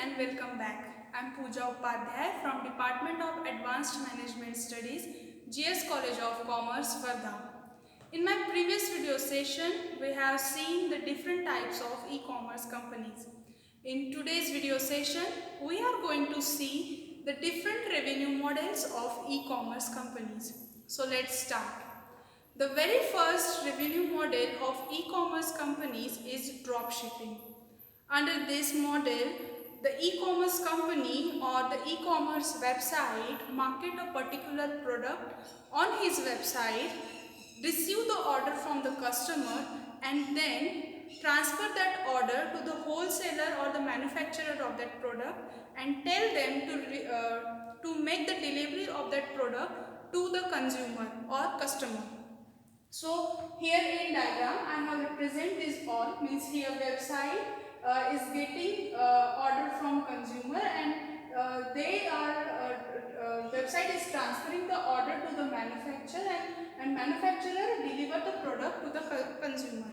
and welcome back. I'm Pooja Upadhyay from Department of Advanced Management Studies, GS College of Commerce, Varda. In my previous video session, we have seen the different types of e-commerce companies. In today's video session, we are going to see the different revenue models of e-commerce companies. So let's start. The very first revenue model of e-commerce companies is dropshipping. Under this model, the e-commerce company or the e-commerce website market a particular product on his website, receive the order from the customer and then transfer that order to the wholesaler or the manufacturer of that product and tell them to make the delivery of that product to the consumer or customer. So here in diagram I have represent this all, means here website is getting order from consumer and they are website is transferring the order to the manufacturer and manufacturer deliver the product to the consumer.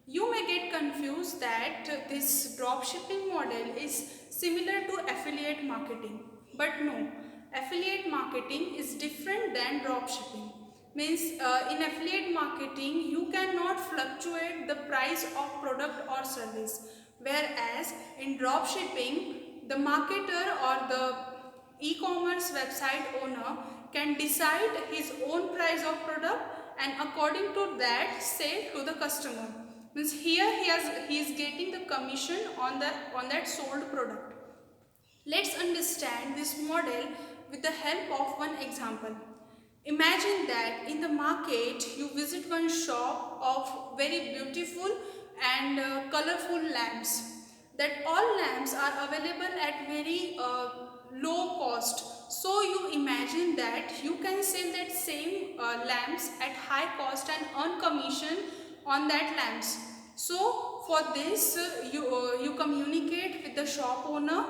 You may get confused that this drop shipping model is similar to affiliate marketing, but no, affiliate marketing is different than drop shipping. Means in affiliate marketing you cannot fluctuate the price of product or service, whereas in drop shipping the marketer or the e-commerce website owner can decide his own price of product and according to that sell to the customer. Means here he is getting the commission on that sold product. Let's understand this model with the help of one example. Imagine that in the market you visit one shop of very beautiful and colorful lamps. That all lamps are available at very low cost. So you imagine that you can sell that same lamps at high cost and earn commission on that lamps. So for this you communicate with the shop owner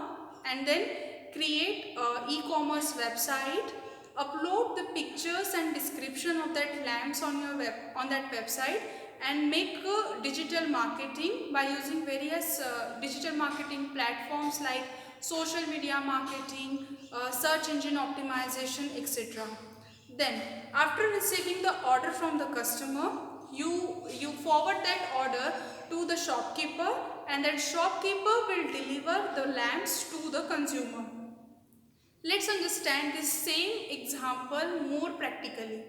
and then create e-commerce website, upload the pictures and description of that lamps on your on that website and make digital marketing by using various digital marketing platforms like social media marketing, search engine optimization, etc. Then after receiving the order from the customer, you forward that order to the shopkeeper and that shopkeeper will deliver the lamps to the consumer. Let's understand this same example more practically.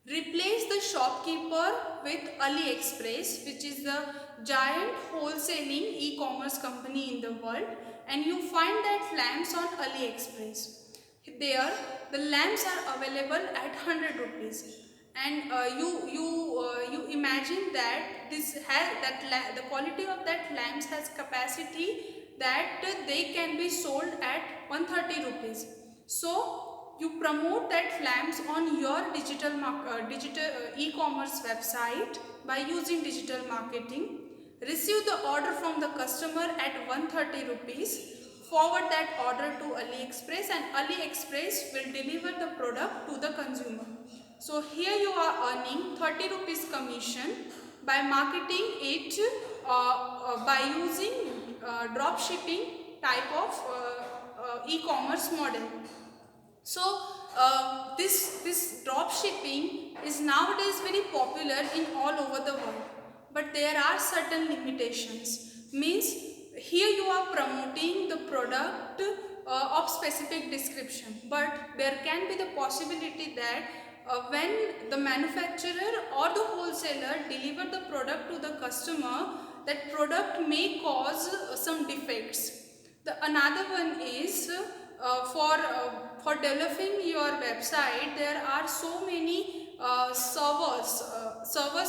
Replace the shopkeeper with AliExpress, which is the giant wholesaling e-commerce company in the world, and you find that lamps on AliExpress. There the lamps are available at 100 rupees and you imagine that the quality of that lamps has capacity that they can be sold at 130 rupees. So you promote that lamps on your digital e-commerce website by using digital marketing, receive the order from the customer at 130 rupees, forward that order to AliExpress and AliExpress will deliver the product to the consumer. So here you are earning 30 rupees commission by marketing it by using drop shipping type of e-commerce model. So this drop shipping is nowadays very popular in all over the world, but there are certain limitations. Means here you are promoting the product of specific description, but there can be the possibility that when the manufacturer or the wholesaler deliver the product to the customer, that product may cause some defects. The another one is for developing your website, there are so many servers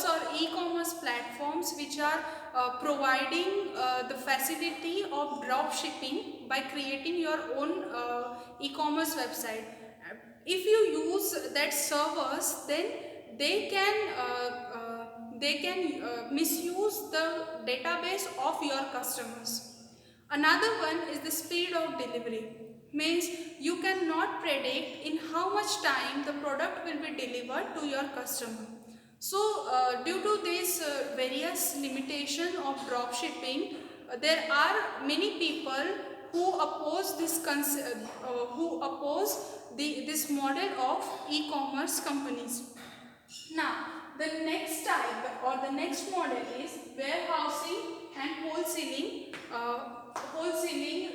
or e-commerce platforms which are providing the facility of drop shipping by creating your own e-commerce website. If you use that servers, then they can misuse the database of your customers. Another one is the speed of delivery. Means you cannot predict in how much time the product will be delivered to your customer. So due to this various limitation of drop shipping, there are many people who oppose this model of e-commerce companies. Now, the next type or the next model is warehousing and wholesaling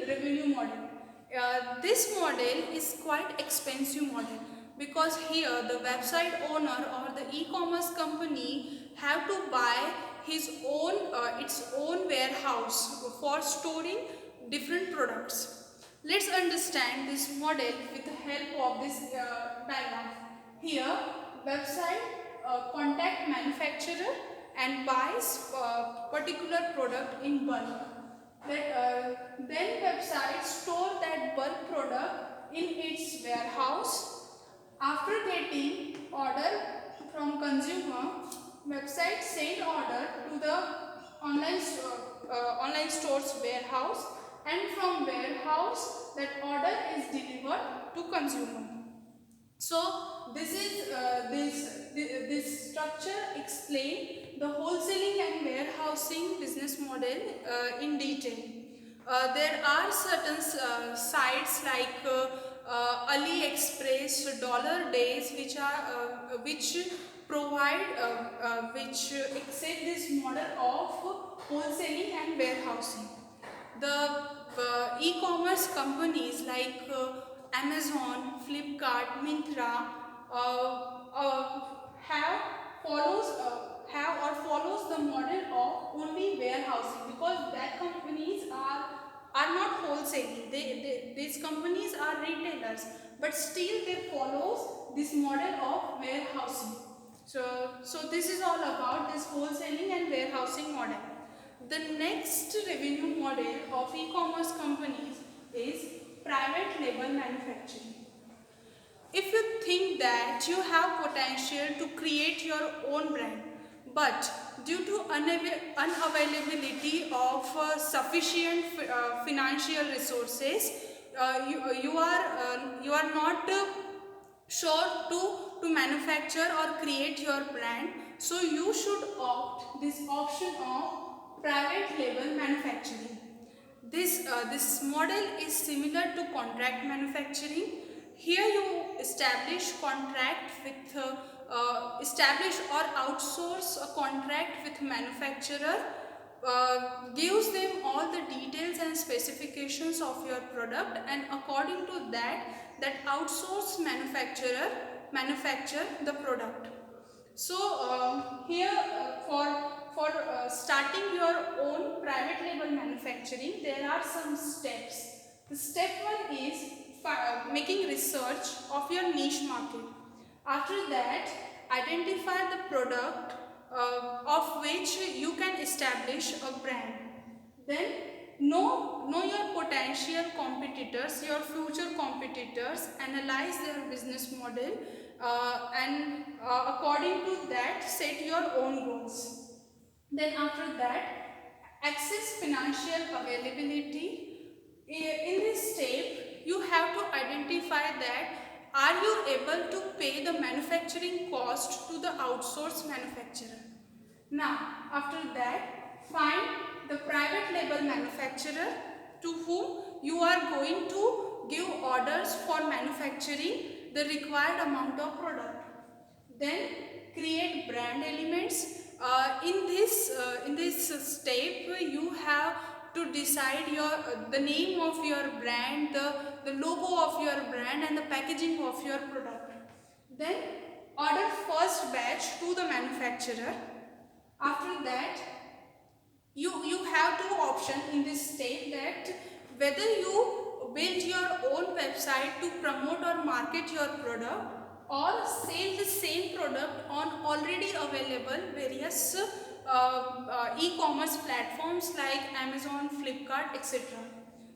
revenue model. This model is quite expensive model, because here the website owner or the e-commerce company have to buy its own warehouse for storing different products. Let's understand this model with the help of this diagram. Here, website contact manufacturer and buys particular product in bulk. Then website store that bulk product in its warehouse. After getting order from consumer, website send order to the online store's warehouse, and from warehouse that order is delivered to consumer. So this structure explain the wholesaling and warehousing business model in detail. There are certain sites like AliExpress, Dollar Days, which provide which accept this model of wholesaling and warehousing. The e-commerce companies like Amazon, Flipkart, Myntra follows the model of only warehousing, because that companies are not wholesaling. These companies are retailers, but still they follows this model of warehousing. So this is all about this wholesaling and warehousing model. The next revenue model of e-commerce companies is private label manufacturing. If you think that you have potential to create your own brand, but due to unavailability of sufficient financial resources, you are not sure to manufacture or create your brand, so you should opt this option of private label manufacturing. This model is similar to contract manufacturing. Here you establish or outsource a contract with manufacturer, gives them all the details and specifications of your product, and according to that outsourced manufacturer manufacture the product. So here for starting your own private label manufacturing, there are some steps. The step one is making research of your niche market. After that, identify the product of which you can establish a brand. Then know your potential competitors, your future competitors, analyze their business model, and according to that set your own goals. Then after that, access financial availability. In this step, you have to identify that are you able to pay the manufacturing cost to the outsourced manufacturer. Now, after that, find the private label manufacturer to whom you are going to give orders for manufacturing the required amount of product. Then create brand elements. In this step, you have to decide the name of your brand, the logo of your brand, and the packaging of your product. Then order first batch to the manufacturer. After that, you have two options in this step, that whether you build your own website to promote or market your product, or sell the same product on already available various e-commerce platforms like Amazon, Flipkart, etc.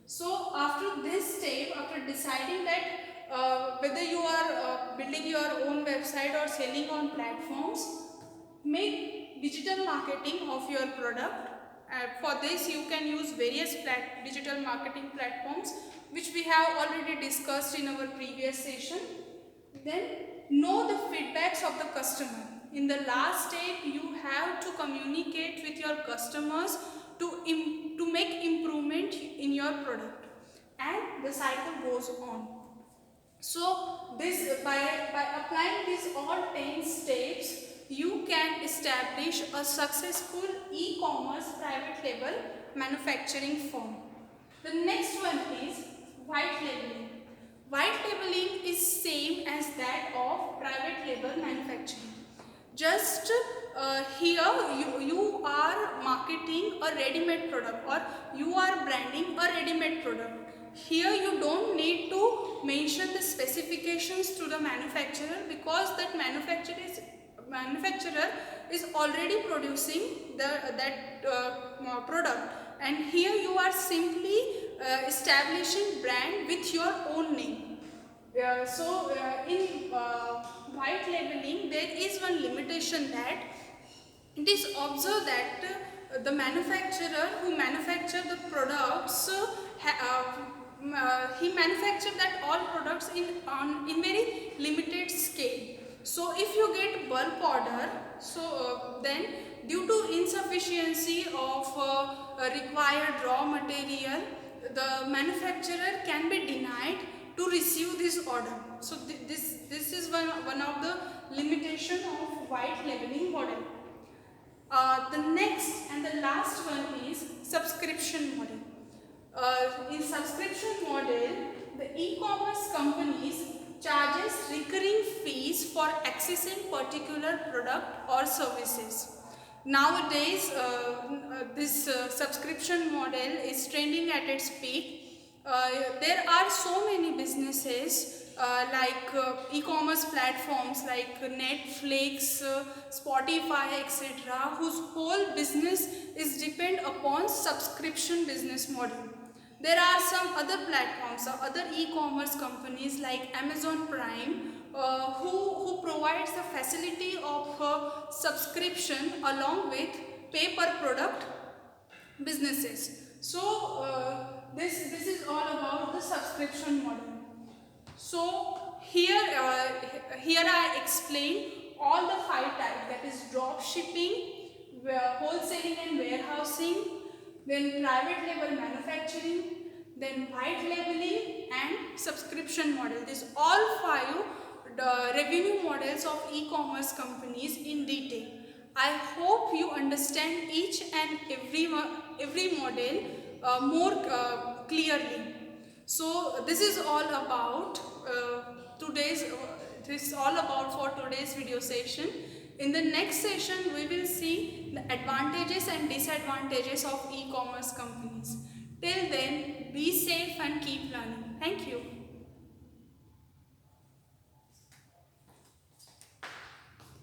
So after this step, after deciding that whether you are building your own website or selling on platforms, make digital marketing of your product. For this, you can use various digital marketing platforms, which we have already discussed in our previous session. Then know the feedbacks of the customer. In the last step, you have to communicate with your customers to make improvement in your product. and the cycle goes on. So this by applying these all 10 steps, you can establish a successful e-commerce private label manufacturing firm. The next one is white labeling. White labeling is same as that of private label manufacturing. Just here you are marketing a ready-made product, or you are branding a ready-made product. Here you don't need to mention the specifications to the manufacturer, because that manufacturer is already producing that product, and here you are simply establishing brand with your own name. In white labeling, there is one limitation, that it is observed that the manufacturer who manufacture the products, he manufacture that all products in very limited scale. So if you get bulk order, then due to insufficiency of required raw material, the manufacturer can be denied to receive this order. So this is one of the limitation of white labeling model. The next and the last one is subscription model. In subscription model, the e-commerce companies charges recurring fees for accessing particular product or services. Nowadays, this subscription model is trending at its peak. There are so many businesses like e-commerce platforms like Netflix, Spotify, etc., whose whole business is depend upon subscription business model. There are some other platforms, other e-commerce companies like Amazon Prime, who provides the facility of subscription along with pay per product businesses. So this is all about the subscription model. So here I explain all the 5 types, that is drop shipping, wholesaling and warehousing, then private label manufacturing, then white labeling and subscription model. These all 5 revenue models of e-commerce companies in detail. I hope you understand each and every model more clearly. So this is all about for today's video session. In the next session, we will see the advantages and disadvantages of e-commerce companies. Till then, be safe and keep learning. Thank you.